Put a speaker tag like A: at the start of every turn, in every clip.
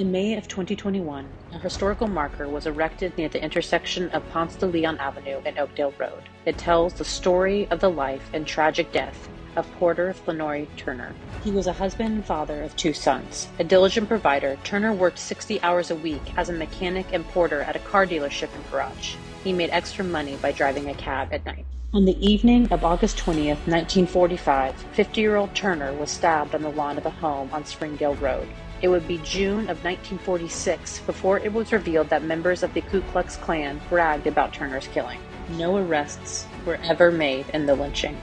A: In May of 2021, a historical marker was erected near the intersection of Ponce de Leon Avenue and Oakdale Road. It tells the story of the life and tragic death of Porter Flenoy Turner. He was a husband and father of 2 sons. A diligent provider, Turner worked 60 hours a week as a mechanic and porter at a car dealership and garage. He made extra money by driving a cab at night. On the evening of August 20th, 1945, 50-year-old Turner was stabbed on the lawn of a home on Springdale Road. It would be June of 1946 before it was revealed that members of the Ku Klux Klan bragged about Turner's killing. No arrests were ever made in the lynching.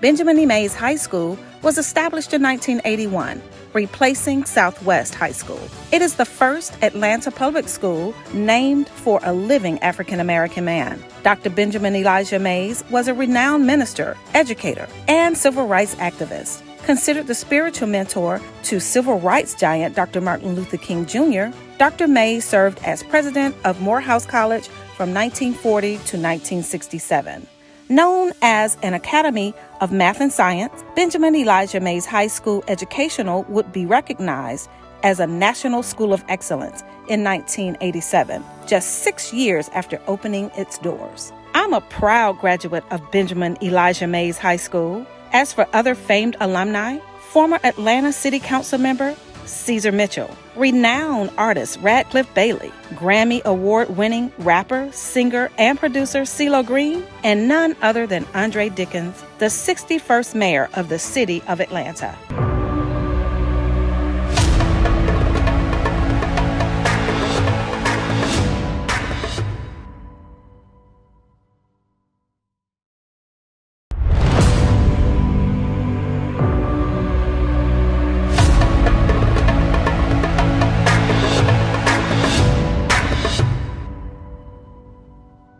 B: Benjamin E. Mays High School was established in 1981, replacing Southwest High School. It is the first Atlanta public school named for a living African-American man. Dr. Benjamin Elijah Mays was a renowned minister, educator, and civil rights activist. Considered the spiritual mentor to civil rights giant Dr. Martin Luther King Jr., Dr. Mays served as president of Morehouse College from 1940 to 1967. Known as an Academy of Math and Science, Benjamin Elijah Mays High School Educational would be recognized as a National School of Excellence in 1987, just 6 years after opening its doors. I'm a proud graduate of Benjamin Elijah Mays High School. As for other famed alumni, former Atlanta City Council member Caesar Mitchell, renowned artist Radcliffe Bailey, Grammy Award-winning rapper, singer, and producer CeeLo Green, and none other than Andre Dickens, the 61st mayor of the city of Atlanta.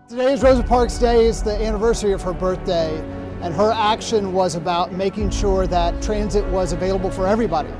C: Today is Rosa Parks Day. It's the anniversary of her birthday, and her action was about making sure that transit was available for everybody.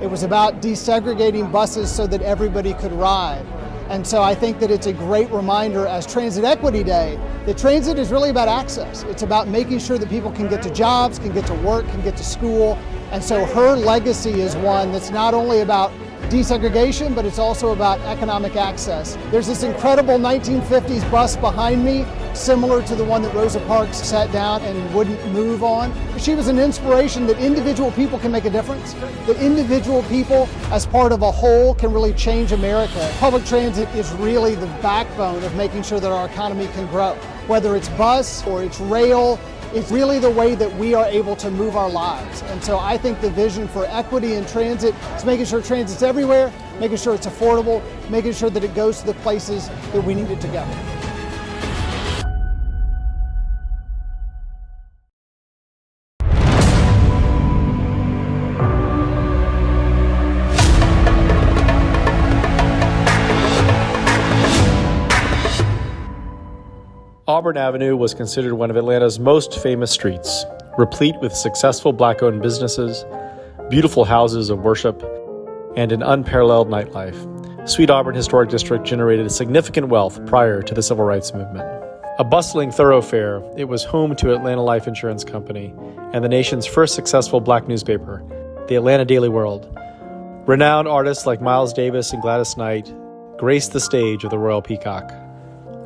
C: It was about desegregating buses so that everybody could ride. And so I think that it's a great reminder as Transit Equity Day that transit is really about access. It's about making sure that people can get to jobs, can get to work, can get to school. And so her legacy is one that's not only about desegregation, but it's also about economic access. There's this incredible 1950s bus behind me, similar to the one that Rosa Parks sat down and wouldn't move on. She was an inspiration that individual people can make a difference, that individual people as part of a whole can really change America. Public transit is really the backbone of making sure that our economy can grow. Whether it's bus or it's rail, it's really the way that we are able to move our lives. And so I think the vision for equity in transit is making sure transit's everywhere, making sure it's affordable, making sure that it goes to the places that we need it to go.
D: Auburn Avenue was considered one of Atlanta's most famous streets, replete with successful Black-owned businesses, beautiful houses of worship, and an unparalleled nightlife. Sweet Auburn Historic District generated significant wealth prior to the Civil Rights Movement. A bustling thoroughfare, it was home to Atlanta Life Insurance Company and the nation's first successful Black newspaper, the Atlanta Daily World. Renowned artists like Miles Davis and Gladys Knight graced the stage of the Royal Peacock.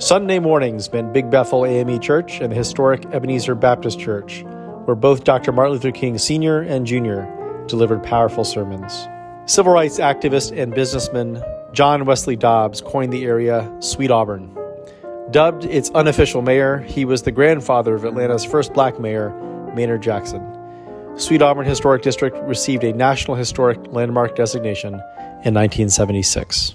D: Sunday mornings meant Big Bethel AME Church and the historic Ebenezer Baptist Church, where both Dr. Martin Luther King Sr. and Jr. delivered powerful sermons. Civil rights activist and businessman John Wesley Dobbs coined the area Sweet Auburn. Dubbed its unofficial mayor, he was the grandfather of Atlanta's first black mayor, Maynard Jackson. Sweet Auburn Historic District received a National Historic Landmark designation in 1976.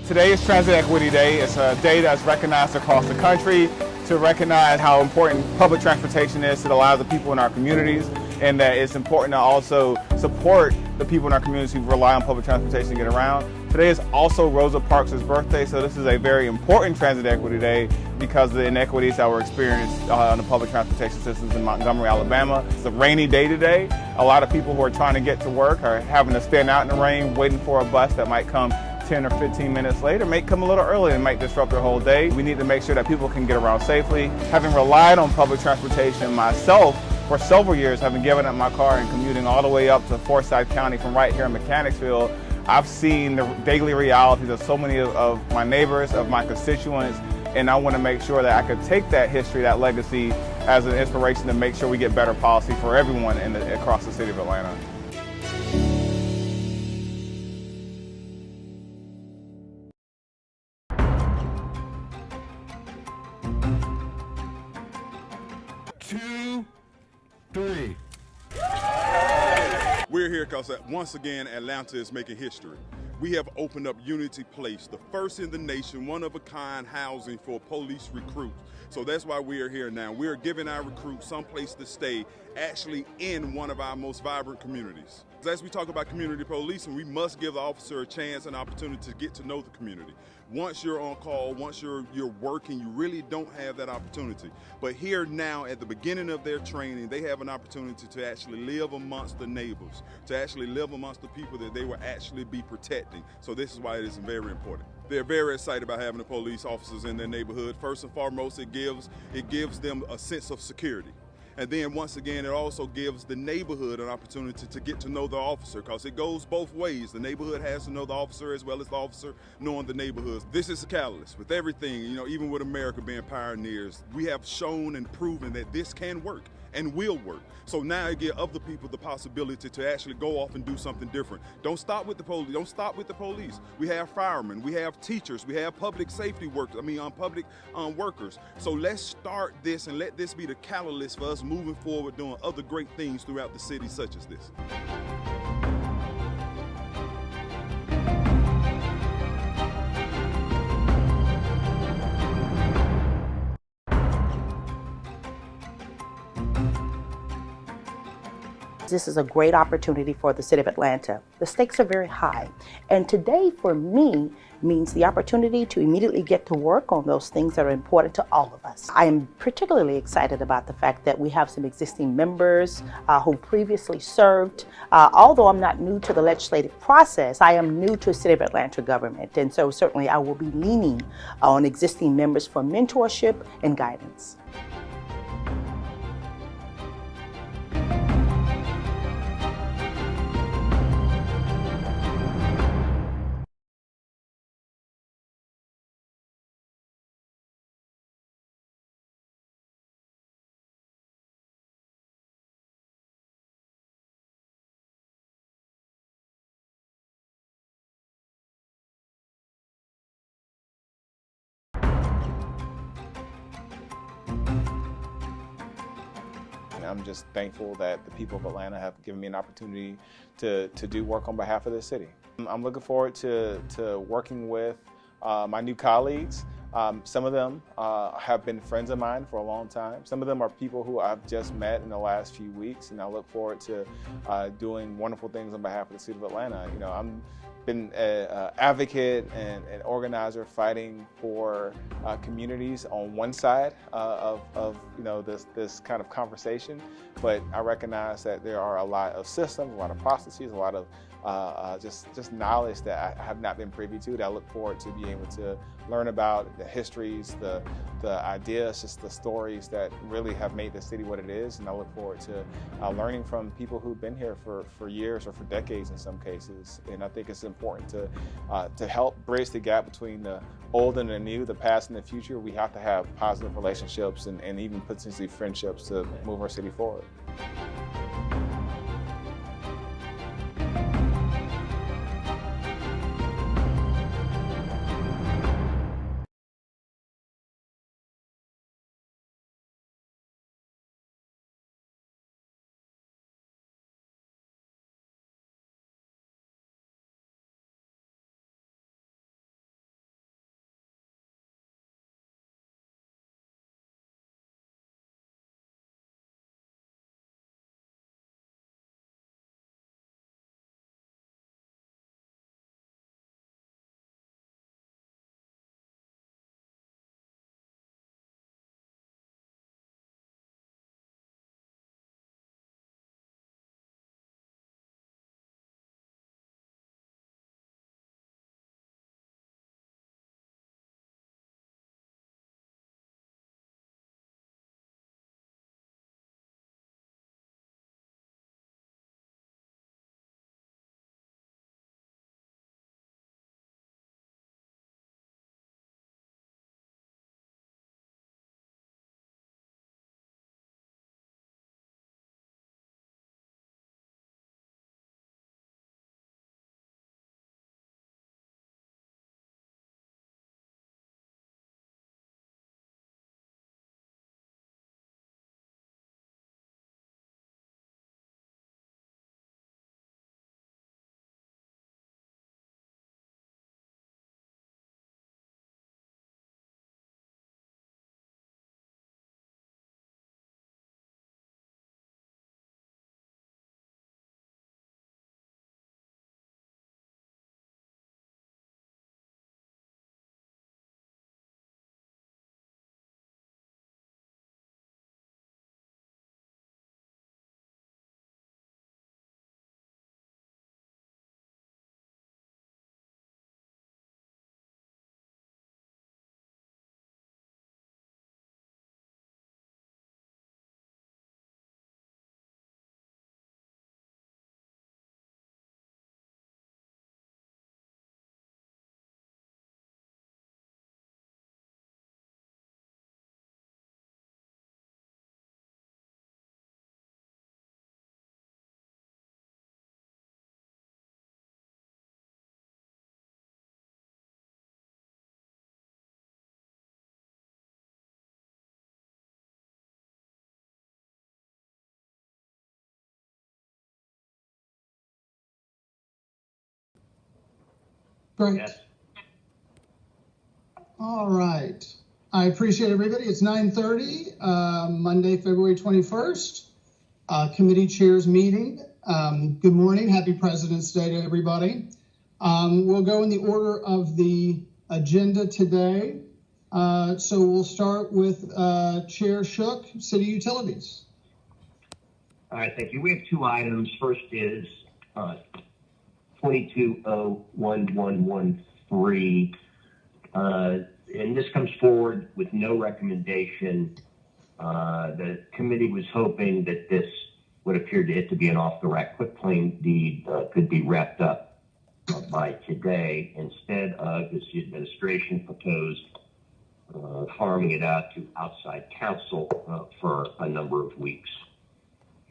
E: Today is Transit Equity Day. It's a day that's recognized across the country to recognize how important public transportation is to the lives of people in our communities, and that it's important to also support the people in our communities who rely on public transportation to get around. Today is also Rosa Parks' birthday, so this is a very important Transit Equity Day because of the inequities that were experienced on the public transportation systems in Montgomery, Alabama. It's a rainy day today. A lot of people who are trying to get to work are having to stand out in the rain waiting for a bus that might come 10 or 15 minutes later, may come a little early and might disrupt their whole day. We need to make sure that people can get around safely. Having relied on public transportation myself for several years, having given up my car and commuting all the way up to Forsyth County from right here in Mechanicsville, I've seen the daily realities of so many of my neighbors, of my constituents, and I want to make sure that I could take that history, that legacy, as an inspiration to make sure we get better policy for everyone across the city of Atlanta.
F: We're here because once again Atlanta is making history. We have opened up Unity Place, the first in the nation, one-of-a-kind housing for police recruits. So that's why we are here now. We are giving our recruits some place to stay, actually in one of our most vibrant communities. As we talk about community policing, we must give the officer a chance and opportunity to get to know the community. Once you're on call, once you're working, you really don't have that opportunity. But here now, at the beginning of their training, they have an opportunity to actually live amongst the neighbors, to actually live amongst the people that they will actually be protecting. So this is why it is very important. They're very excited about having the police officers in their neighborhood. First and foremost, it gives them a sense of security. And then once again, it also gives the neighborhood an opportunity to get to know the officer, because it goes both ways. The neighborhood has to know the officer as well as the officer knowing the neighborhoods. This is a catalyst. With everything, even with America being pioneers, we have shown and proven that this can work and will work. So now it gives other people the possibility to actually go off and do something different. Don't stop with the police. Don't stop with the police. We have firemen, we have teachers, we have public safety workers, public workers. So let's start this and let this be the catalyst for us moving forward, doing other great things throughout the city such as this.
G: This is a great opportunity for the city of Atlanta. The stakes are very high. And today, for me, means the opportunity to immediately get to work on those things that are important to all of us. I am particularly excited about the fact that we have some existing members who previously served. Although I'm not new to the legislative process, I am new to City of Atlanta government. And so certainly I will be leaning on existing members for mentorship and guidance.
E: I'm just thankful that the people of Atlanta have given me an opportunity to do work on behalf of the city. I'm looking forward to working with my new colleagues. Some of them have been friends of mine for a long time. Some of them are people who I've just met in the last few weeks, and I look forward to doing wonderful things on behalf of the city of Atlanta. I'm been an advocate and an organizer fighting for communities on one side of this kind of conversation, but I recognize that there are a lot of systems, a lot of processes, a lot of just knowledge that I have not been privy to, that I look forward to being able to learn about the histories, the ideas, just the stories that really have made the city what it is. And I look forward to learning from people who've been here for years or for decades in some cases. And I think it's important to help bridge the gap between the old and the new, the past and the future. We have to have positive relationships and even potentially friendships to move our city forward.
H: Great. Yes. All right. I appreciate everybody. It's 9:30, Monday, February 21st, committee chairs meeting. Good morning. Happy President's Day to everybody. We'll go in the order of the agenda today. So we'll start with Chair Shook, City Utilities.
I: All right, thank you. We have two items. First is 22011113, and this comes forward with no recommendation. The committee was hoping that this would appear to it to be an off-the-rack quitclaim deed could be wrapped up by today, instead of, as the administration proposed, farming it out to outside counsel for a number of weeks.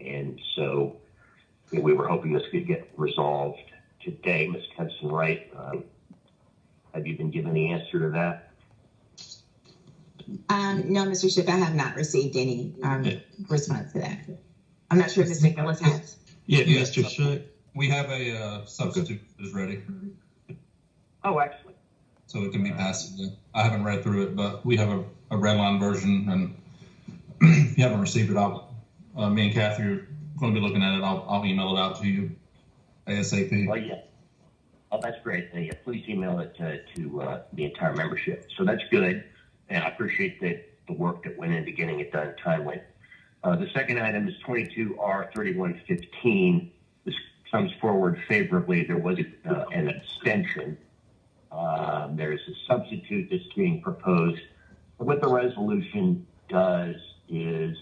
I: And so we were hoping this could get resolved today. Ms. Henson-Wright, have you been given the answer to that?
J: No, Mr. Shook, I have not received any response to that. I'm not sure if Ms. Nicholas has.
K: Yeah, Mr. Shook, we have a substitute that is ready.
I: Oh, excellent.
K: So it can be passed. I haven't read through it, but we have a red line version, and if you haven't received it, me and Kathy are going to be looking at it. I'll email it out to you ASAP.
I: Oh, yeah. Oh, that's great. Yeah, please email it to the entire membership. So that's good, and I appreciate the work that went into getting it done timely. The second item is 22R3115. This comes forward favorably. There was an abstention There's a substitute that's being proposed. What the resolution does is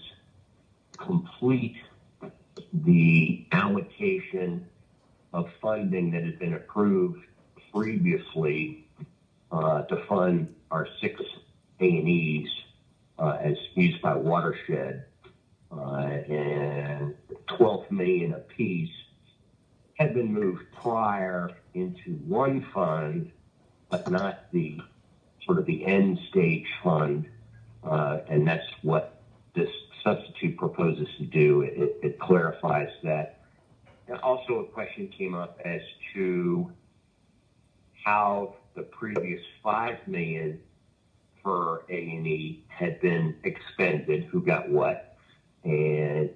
I: complete the allocation of funding that had been approved previously to fund our 6 A&Es as used by Watershed, and $12 million apiece had been moved prior into one fund, but not the sort of the end stage fund, and that's what this substitute proposes to do. It clarifies that. And also a question came up as to how the previous $5 million for A&E had been expended, who got what, and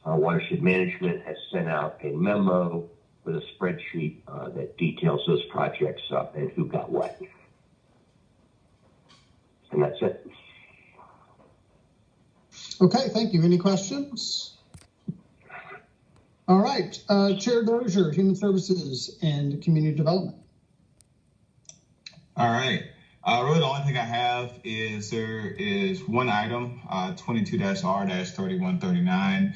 I: Watershed Management has sent out a memo with a spreadsheet that details those projects up and who got what. And that's it.
H: Okay, thank you. Any questions? All right, Chair Dozier, Human Services and Community Development.
E: All right. Really, the only thing I have is there is one item, 22-R-3139,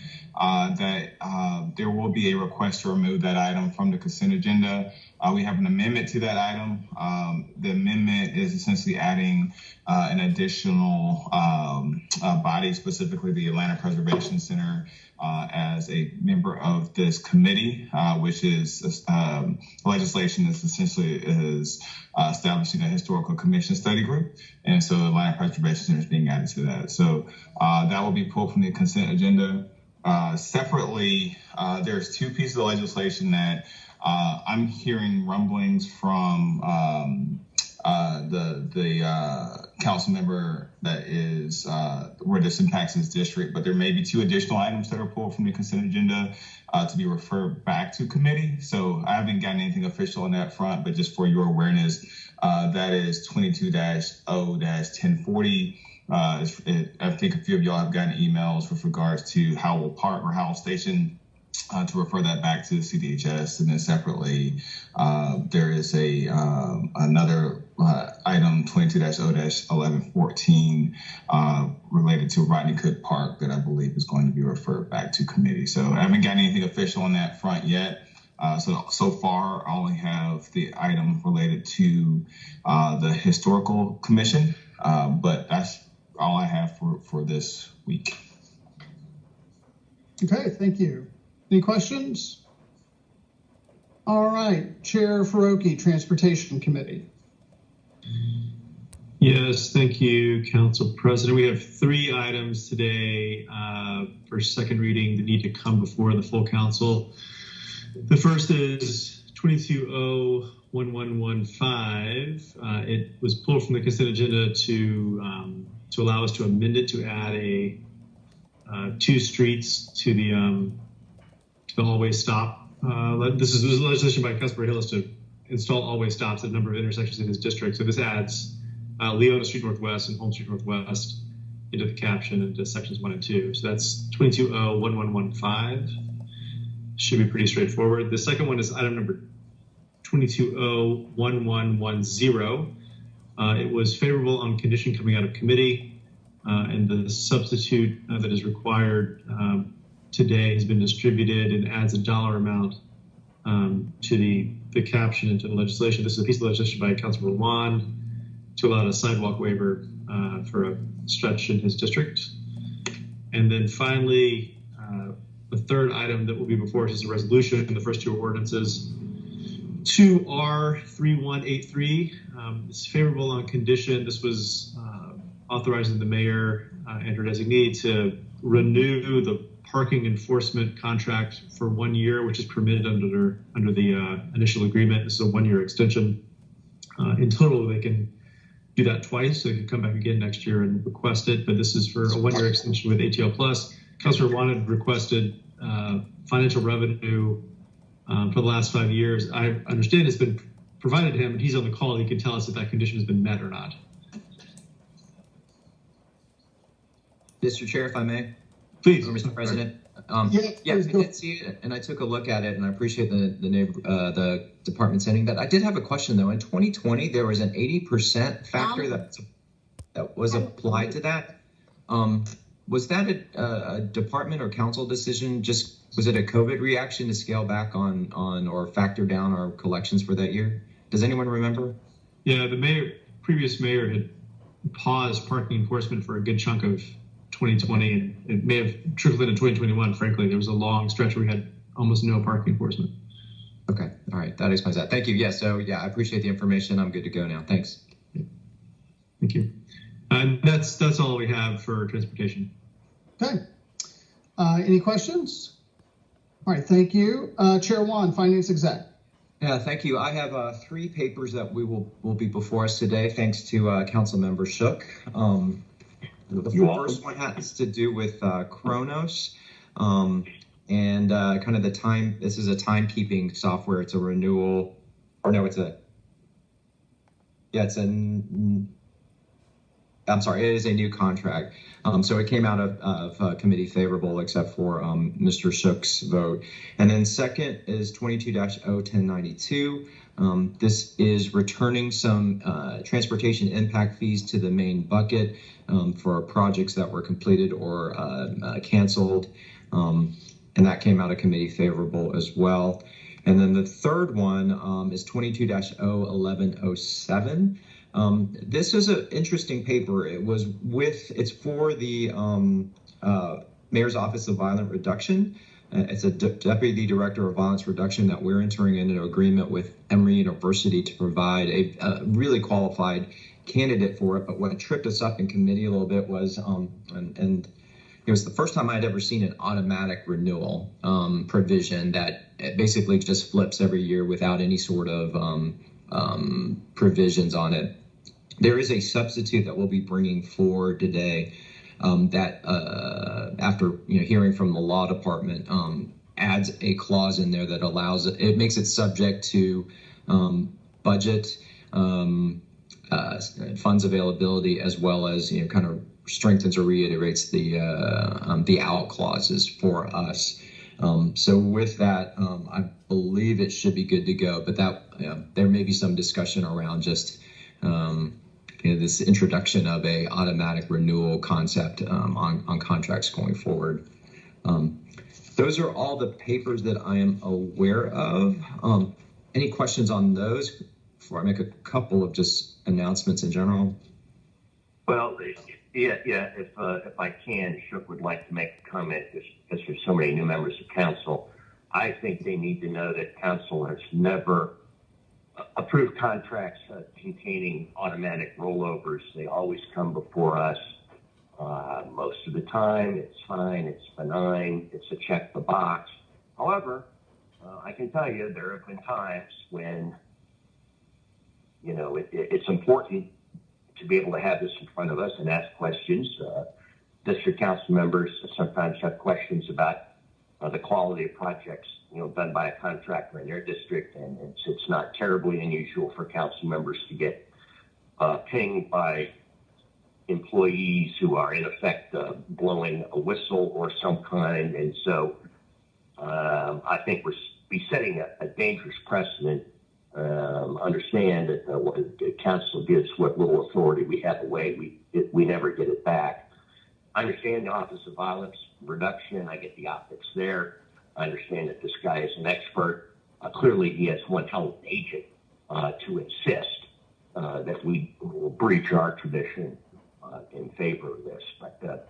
E: that there will be a request to remove that item from the consent agenda. We have an amendment to that item. The amendment is essentially adding an additional body, specifically the Atlanta Preservation Center, as a member of this committee, which is legislation is essentially establishing a historical commission study group. And so Atlanta Preservation Center is being added to that. So that will be pulled from the consent agenda. Separately, there's two pieces of legislation that I'm hearing rumblings from the council member that is where this impacts his district, but there may be two additional items that are pulled from the consent agenda to be referred back to committee. So I haven't gotten anything official on that front, but just for your awareness, that is 22-0-1040. I think a few of y'all have gotten emails with regards to Howell Park or Howell Station, to refer that back to the CDHS. And then separately, there is another item, 22-0-1114, related to Rodney Cook Park that I believe is going to be referred back to committee. So I haven't got anything official on that front yet. So far, I only have the item related to the Historical Commission, but that's all I have for this week.
H: Okay, thank you. Any questions? All right, Chair Farokhi, Transportation Committee.
L: Yes, thank you, Council President. We have 3 items today for second reading that need to come before the full council. The first is 22-0-1115. It was pulled from the consent agenda to allow us to amend it to add 2 streets to the always stop. This is legislation by Councilmember Hillis to install always stops at a number of intersections in his district. So this adds Leona Street Northwest and Holmes Street Northwest into the caption into sections 1 and 2. So that's 22-0-1115. Should be pretty straightforward. The second one is item number 22-0-1110. It was favorable on condition coming out of committee, and the substitute that is required today has been distributed and adds a dollar amount to the caption and to the legislation. This is a piece of legislation by Councilmember Wan to allow a sidewalk waiver for a stretch in his district. And then finally, the third item that will be before us is a resolution. The first 2 ordinances. 2R3183 is favorable on condition. This was authorizing the mayor and her designee to renew the parking enforcement contract for 1 year, which is permitted under the initial agreement. This is a 1-year extension. In total, they can do that twice. So they can come back again next year and request it. But this is for a 1-year extension with ATL Plus. Councilor Wanted requested financial revenue for the last 5 years. I understand it's been provided to him, and he's on the call. He can tell us if that condition has been met or not.
M: Mr. Chair, if I may.
L: Please.
M: Mr. President, Yeah, I did see it, and I took a look at it, and I appreciate the department sending that. I did have a question though. In 2020, there was an 80% factor that was applied to that. Was that a department or council decision? Was it a COVID reaction to scale back on or factor down our collections for that year? Does anyone remember?
L: Yeah, the previous mayor had paused parking enforcement for a good chunk of 2020, and it may have trickled into 2021. Frankly, there was a long stretch where we had almost no parking enforcement.
M: Okay, all right, that explains that. Thank you. Yeah, so I appreciate the information. I'm good to go now. Thanks.
L: Thank you. And that's all we have for transportation.
H: Okay. Any questions? All right, thank you. Chair Wan, Finance Exec.
M: Yeah, thank you. I have 3 papers that will be before us today, thanks to Council Member Shook. The first one has to do with Kronos and kind of the time. This is a timekeeping software. It's a renewal, or no, it is a new contract. So it came out of committee favorable, except for Mr. Shook's vote. And then second is 22-01092. This is returning some transportation impact fees to the main bucket for projects that were completed or canceled. And that came out of committee favorable as well. And then the third one is 22-01107. This is an interesting paper. It's for the Mayor's Office of Violence Reduction. It's a Deputy Director of Violence Reduction that we're entering into an agreement with Emory University to provide a really qualified candidate for it. But what tripped us up in committee a little bit was, and it was the first time I'd ever seen an automatic renewal provision that basically just flips every year without any sort of provisions on it. There is a substitute that we'll be bringing forward today that after hearing from the law department adds a clause in there that allows it makes it subject to budget funds availability, as well as kind of strengthens or reiterates the out clauses for us. So with that, I believe it should be good to go, but that there may be some discussion around just this introduction of a automatic renewal concept on contracts going forward. Those are all the papers that I am aware of. Any questions on those before I make a couple of just announcements in general?
I: Well, yeah. If I can, Shook would like to make a comment because there's so many new members of council. I think they need to know that council has never approved contracts containing automatic rollovers. They always come before us. Most of the time, it's fine, it's benign, it's a check the box. However, I can tell you there have been times when, it's important to be able to have this in front of us and ask questions. District council members sometimes have questions about the quality of projects, done by a contractor in their district, and it's not terribly unusual for council members to get pinged by employees who are in effect blowing a whistle or some kind. And so I think we're setting a dangerous precedent. Understand that the council gives what little authority we have away. We never get it back. I understand the Office of Violence Reduction. I get the optics there. I understand that this guy is an expert. Clearly, he has one hell of an agent to insist that we will breach our tradition in favor of this. But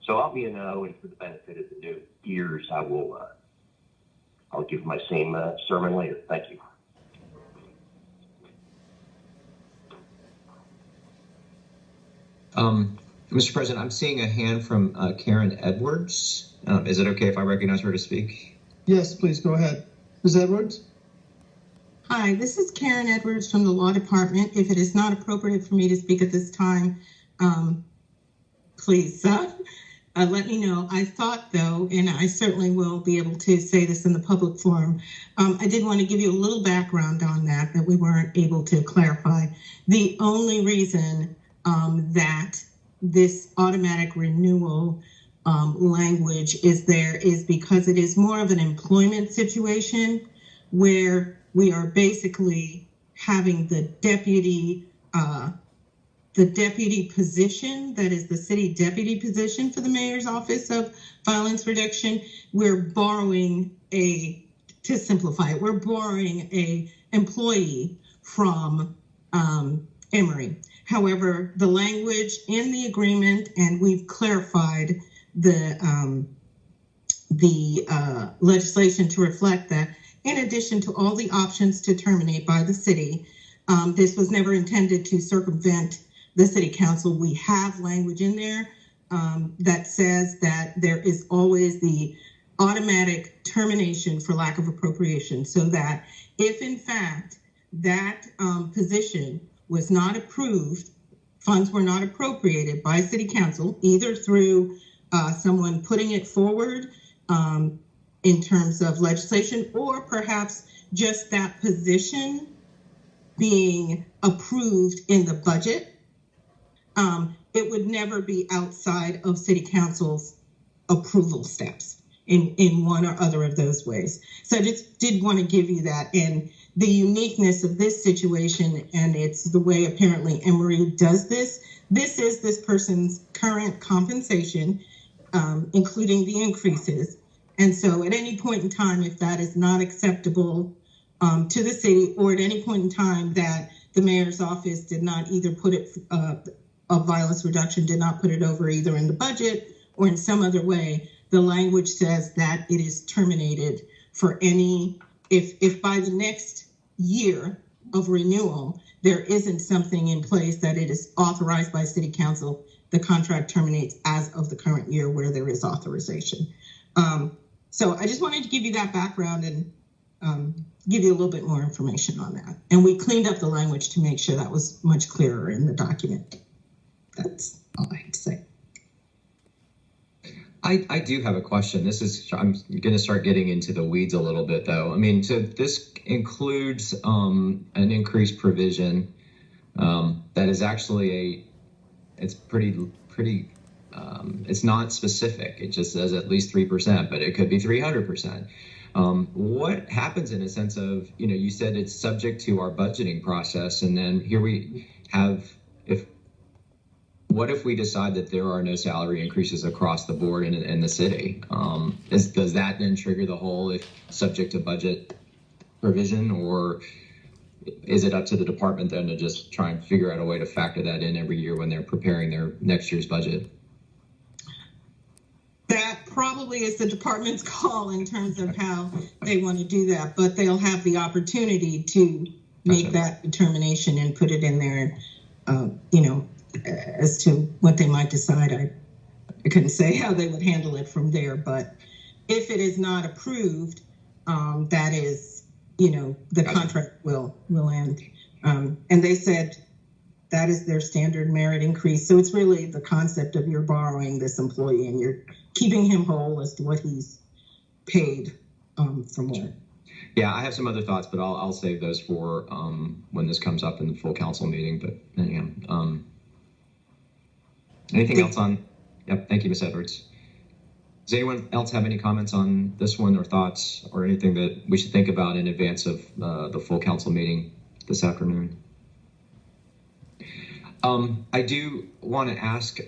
I: so I'll be a no, and for the benefit of the new ears, I'll give my same sermon later. Thank you.
M: Mr. President, I'm seeing a hand from Karen Edwards. Is it okay if I recognize her to speak?
H: Yes, please go ahead. Ms. Edwards?
N: Hi, this is Karen Edwards from the Law Department. If it is not appropriate for me to speak at this time, please let me know. I thought, though, and I certainly will be able to say this in the public forum, I did want to give you a little background on that we weren't able to clarify. The only reason that this automatic renewal language is there is because it is more of an employment situation where we are basically having the deputy position, that is the city deputy position for the mayor's office of violence reduction. We're borrowing to simplify it, we're borrowing a employee from Emory. However, the language in the agreement, and we've clarified the legislation to reflect that, in addition to all the options to terminate by the city, this was never intended to circumvent the city council. We have language in there that says that there is always the automatic termination for lack of appropriation, so that if in fact that position was not approved, funds were not appropriated by city council, either through someone putting it forward in terms of legislation, or perhaps just that position being approved in the budget, it would never be outside of city council's approval steps in one or other of those ways. So I just did want to give you that, and the uniqueness of this situation, and it's the way apparently Emory does this. This is this person's current compensation, including the increases. And so at any point in time, if that is not acceptable to the city, or at any point in time that the mayor's office did not either put it, of violence reduction did not put it over either in the budget or in some other way, the language says that it is terminated for any, if by the next year of renewal, there isn't something in place that it is authorized by city council, the contract terminates as of the current year where there is authorization. So I just wanted to give you that background and give you a little bit more information on that. And we cleaned up the language to make sure that was much clearer in the document. That's all I have to say.
M: I do have a question. I'm going to start getting into the weeds a little bit, though. I mean, so this includes an increased provision that is actually it's pretty, it's not specific. It just says at least 3%, but it could be 300%. What happens in a sense of, you said it's subject to our budgeting process, and then here we have, what if we decide that there are no salary increases across the board in the city? Does that then trigger the whole if subject to budget provision, or is it up to the department then to just try and figure out a way to factor that in every year when they're preparing their next year's budget?
N: That probably is the department's call in terms of how they want to do that, but they'll have the opportunity to make that determination and put it in there, as to what they might decide. I couldn't say how they would handle it from there, but if it is not approved, that is, the contract will end. And they said that is their standard merit increase. So it's really the concept of you're borrowing this employee and you're keeping him whole as to what he's paid from what.
M: Yeah, I have some other thoughts, but I'll save those for when this comes up in the full council meeting. But anyway, anything else on? Yep, thank you, Ms. Edwards. Does anyone else have any comments on this one, or thoughts, or anything that we should think about in advance of the full council meeting this afternoon? I do want to ask,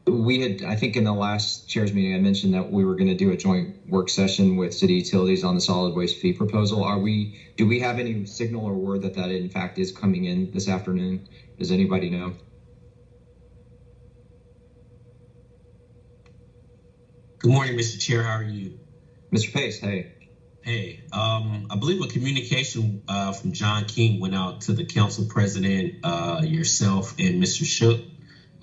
M: we had, I think in the last chair's meeting, I mentioned that we were going to do a joint work session with city utilities on the solid waste fee proposal. Do we have any signal or word that in fact is coming in this afternoon? Does anybody know?
O: Good morning, Mr. Chair. How are you?
M: Mr. Pace, hey.
O: Hey, I believe a communication from John King went out to the council president, yourself, and Mr. Shook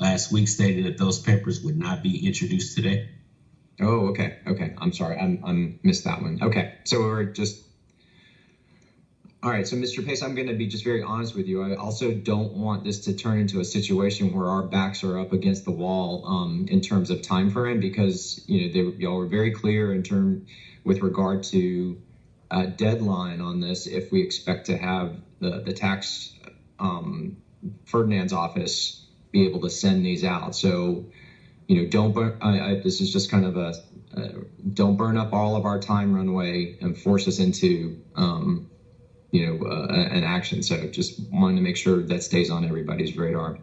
O: last week, stating that those papers would not be introduced today.
M: Oh, okay. Okay. I'm sorry. I missed that one. Okay. So we're just, all right. So Mr. Pace, I'm going to be just very honest with you. I also don't want this to turn into a situation where our backs are up against the wall in terms of time frame, because, y'all were very clear with regard to a deadline on this if we expect to have the tax Ferdinand's office be able to send these out. So don't burn. This is just kind of don't burn up all of our time runway and force us into, an action. So just wanted to make sure that stays on everybody's radar.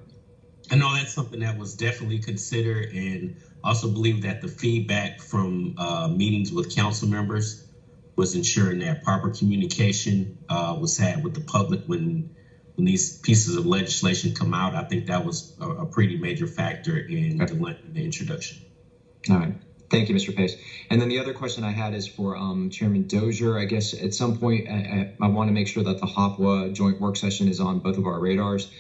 O: I know that's something that was definitely considered, and also believe that the feedback from meetings with council members was ensuring that proper communication was had with the public when these pieces of legislation come out. I think that was a pretty major factor in the introduction.
M: All right. Thank you, Mr. Pace. And then the other question I had is for Chairman Dozier. I guess at some point I want to make sure that the HOPWA joint work session is on both of our radars,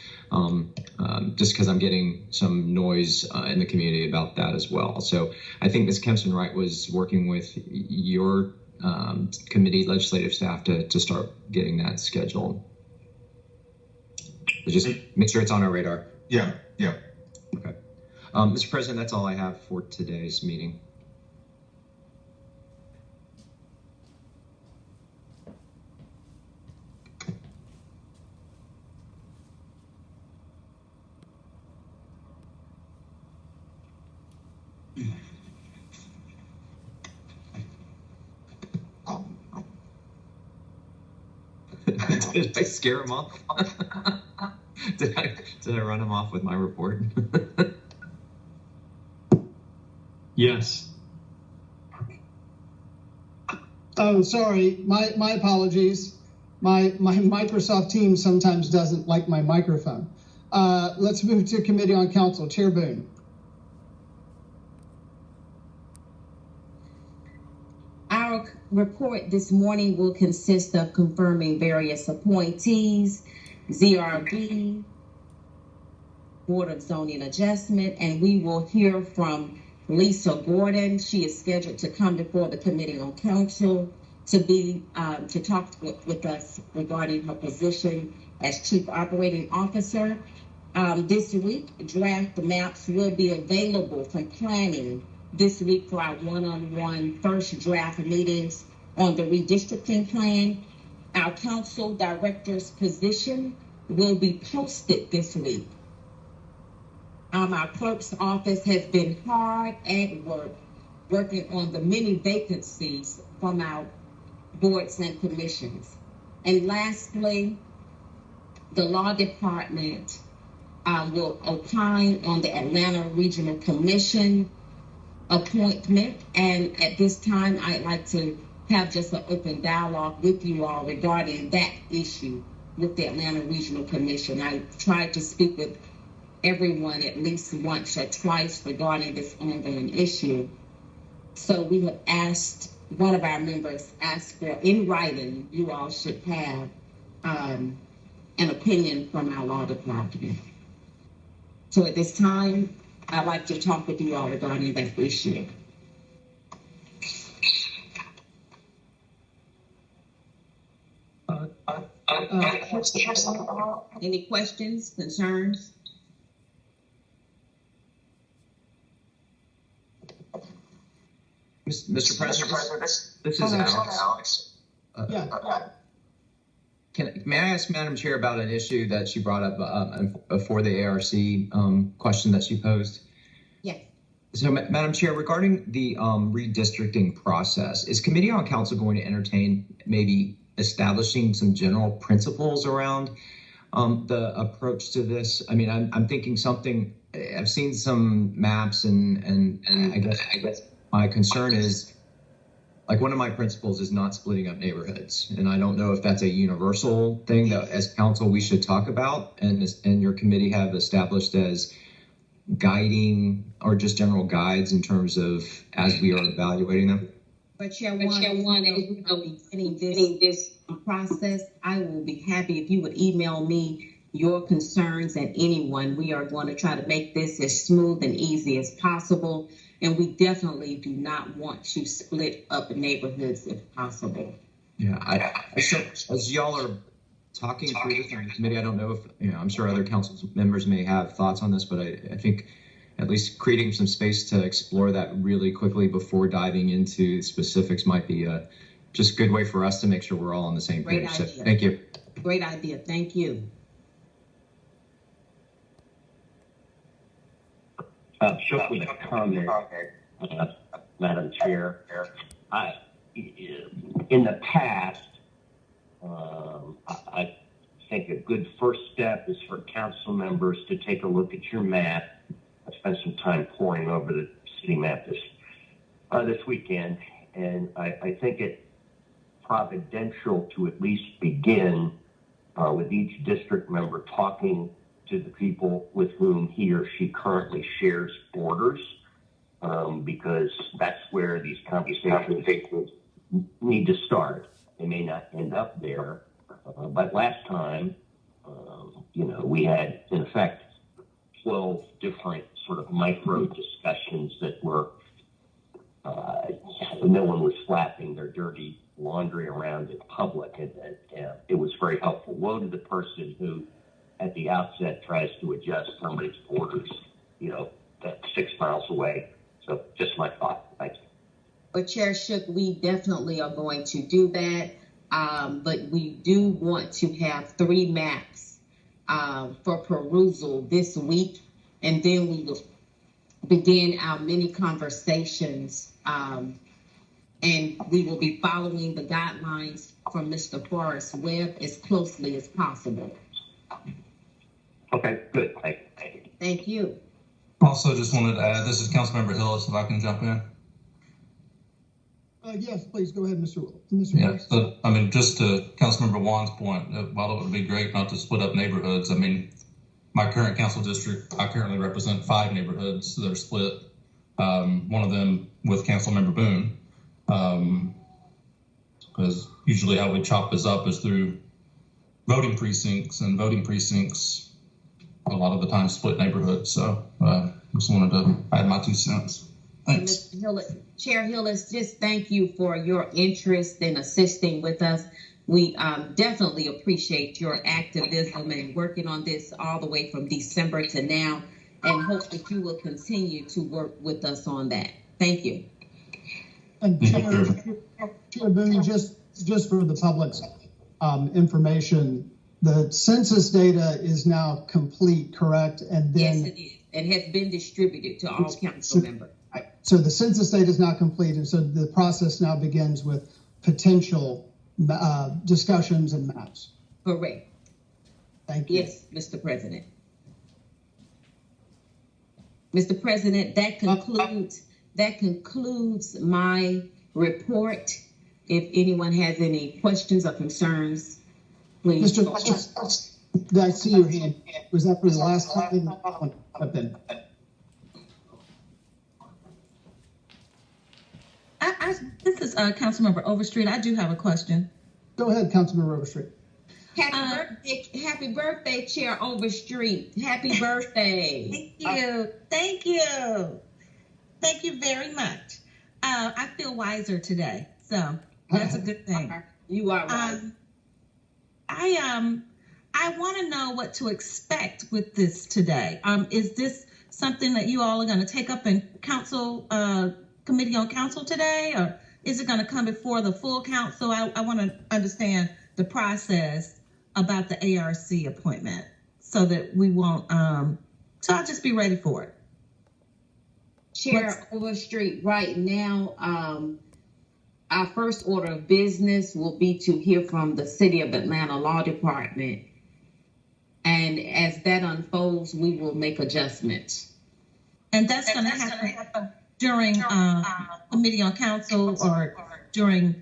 M: just because I'm getting some noise in the community about that as well. So I think Ms. Kempson-Wright was working with your committee legislative staff to start getting that scheduled. So just make sure it's on our radar.
P: Yeah.
M: Okay. Mr. President, that's all I have for today's meeting. Did I scare him off? Did I run him off with my report?
L: Yes.
H: Oh, sorry. My apologies. My Microsoft Teams sometimes doesn't like my microphone. Let's move to Committee on Council. Chair Boone.
Q: Our report this morning will consist of confirming various appointees, ZRB, Board of Zoning Adjustment, and we will hear from Lisa Gordon. She is scheduled to come before the Committee on Council to talk with us regarding her position as Chief Operating Officer. This week, draft maps will be available from planning this week for our one-on-one first draft meetings on the redistricting plan. Our council director's position will be posted this week. Our clerk's office has been hard at work working on the many vacancies from our boards and commissions. And lastly, the law department will opine on the Atlanta Regional Commission appointment. And at this time, I'd like to have just an open dialogue with you all regarding that issue with the Atlanta Regional Commission. I tried to speak with everyone at least once or twice regarding this ongoing issue. So we have asked, one of our members asked for, in writing, you all should have an opinion from our law department. So at this time, I'd like to talk with you all regarding that issue. Any questions, concerns?
M: Mr. President, this is Alex. May I ask Madam Chair about an issue that she brought up for the ARC question that she posed?
Q: Yes.
M: So, Madam Chair, regarding the redistricting process, is Committee on Council going to entertain maybe establishing some general principles around the approach to this? I mean, I'm thinking something. I've seen some maps, and I guess my concern is, like, one of my principles is not splitting up neighborhoods, and I don't know if that's a universal thing that as council we should talk about, and your committee have established as guiding or just general guides in terms of as we are evaluating them.
Q: But Chair One, as we will be getting this process, I will be happy if you would email me your concerns and anyone. We are going to try to make this as smooth and easy as possible. And we definitely do not want to split up neighborhoods if possible.
M: Yeah, as y'all are talking through this in the committee, I don't know if, I'm sure other council members may have thoughts on this, but I think at least creating some space to explore that really quickly before diving into specifics might be a just good way for us to make sure we're all on the same page. So, thank you.
Q: Great idea. Thank you.
I: Just with a comment, Madam Chair. In the past, I think a good first step is for council members to take a look at your map. I spent some time poring over the city map this weekend, and I think it's providential to at least begin with each district member talking to the people with whom he or she currently shares borders, because that's where these conversations need to start. They may not end up there, but last time, we had, in effect, 12 different sort of micro discussions that were, no one was flapping their dirty laundry around in public, and it was very helpful. Woe to the person who, at the outset, tries to adjust somebody's borders, that's 6 miles away. So just my thought. Thank you.
Q: But Chair Shook, we definitely are going to do that. But we do want to have 3 maps for perusal this week, and then we will begin our mini conversations, and we will be following the guidelines from Mr. Forrest Webb as closely as possible.
I: Okay, good. Thank you.
Q: Thank you.
K: Also, just wanted to add, this is Councilmember Hillis, if I can jump in.
H: Yes, please go ahead, Mr.
K: Yeah, so, just to Councilmember Wan's point, while it would be great not to split up neighborhoods, my current council district, I currently represent 5 neighborhoods that are split. One of them with Councilmember Boone, because usually how we chop this up is through voting precincts, and voting precincts a lot of the time split neighborhoods. So just wanted to add my 2 cents. Thanks.
Q: Mr. Hillis, Chair Hillis, just thank you for your interest in assisting with us. We definitely appreciate your activism and working on this all the way from December to now, and hope that you will continue to work with us on that. Thank you.
H: And Chair Boone, just for the public's information, the census data is now complete, correct? And then,
Q: yes, it is, and has been distributed to all council members.
H: So the census data is now complete, and so the process now begins with potential discussions and maps.
Q: Correct.
H: Thank you.
Q: Yes, Mr. President. Mr. President, that concludes my report. If anyone has any questions or concerns, please.
H: Did I see your hand? Was that for the last time?
B: This is Councilmember Overstreet. I do have a question.
H: Go ahead, Councilmember Overstreet.
Q: Happy birthday, Chair Overstreet. Happy birthday.
B: Thank you. Thank you very much. I feel wiser today, so that's a good thing.
Q: You are right.
B: I want to know what to expect with this today. Is this something that you all are going to take up in council, committee on council today, or is it going to come before the full council? I want to understand the process about the ARC appointment so that we won't, so I'll just be ready for it.
Q: Chair Overstreet, right now, our first order of business will be to hear from the City of Atlanta Law Department. And as that unfolds, we will make adjustments.
B: And that's going to happen during Committee on Council or during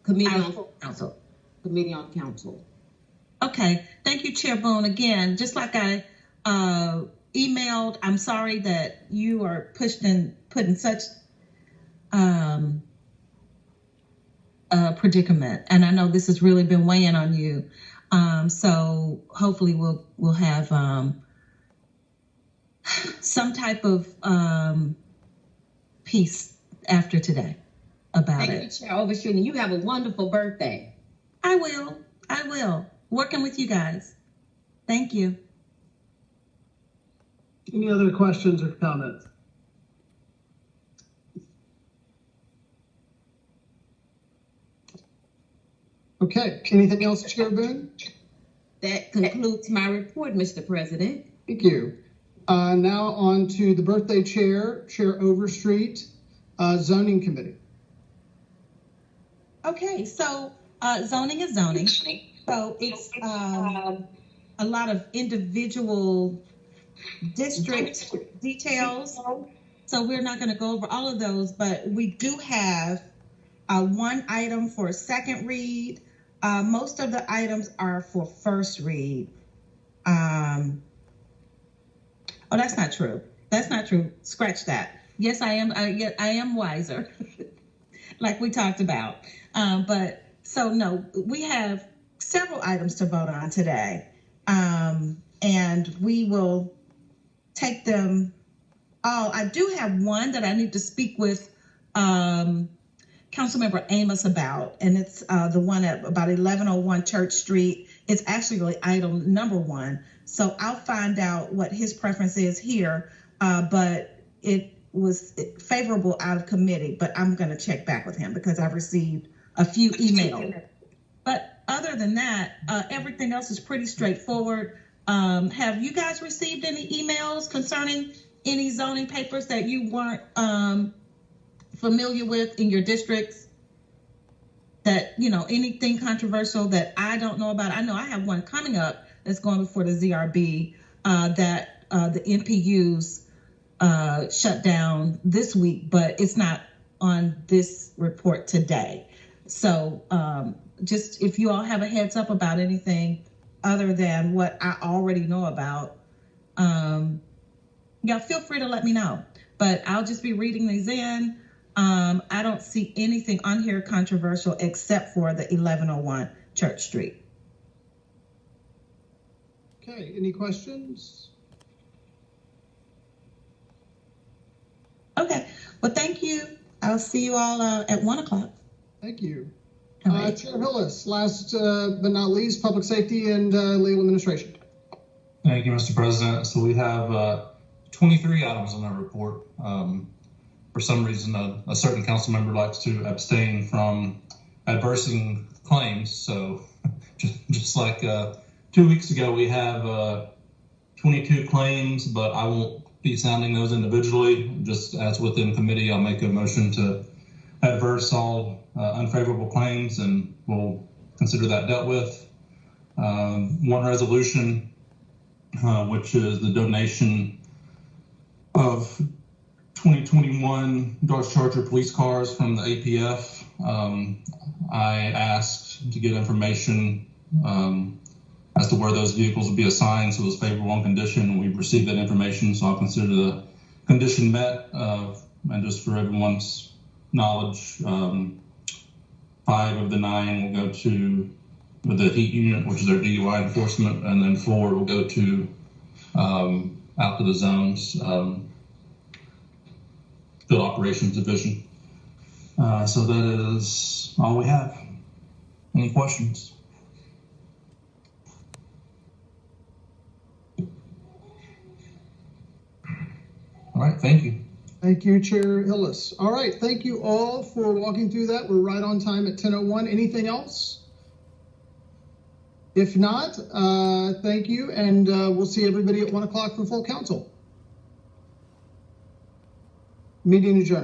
Q: Committee on Council. Committee on Council.
B: Okay. Thank you, Chair Boone. Again, just like I emailed, I'm sorry that you are put in such predicament, and I know this has really been weighing on you. So hopefully we'll have some type of peace after today about it.
Q: Thank you, Chair Overstreet, and you have a wonderful birthday.
B: I will. Working with you guys. Thank you.
H: Any other questions or comments? Okay, anything else, Chair Boone?
Q: That concludes my report, Mr. President.
H: Thank you. Now on to the birthday chair, Chair Overstreet, Zoning Committee.
N: Okay, so zoning is zoning. So it's a lot of individual district details. So we're not going to go over all of those, but we do have one item for second read. Most of the items are for first read. Oh, that's not true. That's not true. Scratch that. Yes, I am. I am wiser, like we talked about. But so no, we have several items to vote on today, and we will take them all. I do have one that I need to speak with Councilmember Amos about, and it's the one at about 1101 Church Street. It's actually item number 1. So I'll find out what his preference is here, but it was favorable out of committee, but I'm going to check back with him because I've received a few emails. But other than that, everything else is pretty straightforward. Have you guys received any emails concerning any zoning papers that you weren't familiar with in your districts? That, you know, anything controversial that I don't know about? I know I have one coming up that's going before the ZRB that the NPUs shut down this week, but it's not on this report today. So just if you all have a heads up about anything other than what I already know about, yeah, feel free to let me know. But I'll just be reading these in. I don't see anything on here controversial except for the 1101 Church Street.
H: Okay, any questions?
N: Okay, well, thank you. I'll see you all at 1 o'clock.
H: Thank you.
N: Right.
H: Chair Hillis, last but not least, Public Safety and Legal Administration.
K: Thank you, Mr. President. So we have 23 items on our report. For some reason, a certain council member likes to abstain from adversing claims. So just like 2 weeks ago, we have 22 claims, but I won't be sounding those individually. Just as within committee, I'll make a motion to adverse all unfavorable claims, and we'll consider that dealt with. One resolution, which is the donation of 2021 Dodge Charger police cars from the APF. I asked to get information as to where those vehicles would be assigned, so it was favorable on condition. We've received that information, so I'll consider the condition met. And just for everyone's knowledge, 5 of the 9 will go to the heat unit, which is our DUI enforcement, and then 4 will go to out to the zones, field operations division. So that is all we have. Any questions? All right, thank you.
H: Thank you, Chair Hillis. All right, thank you all for walking through that. We're right on time at 10:01. Anything else? If not, thank you, and we'll see everybody at 1 o'clock for full council. Meeting adjourned.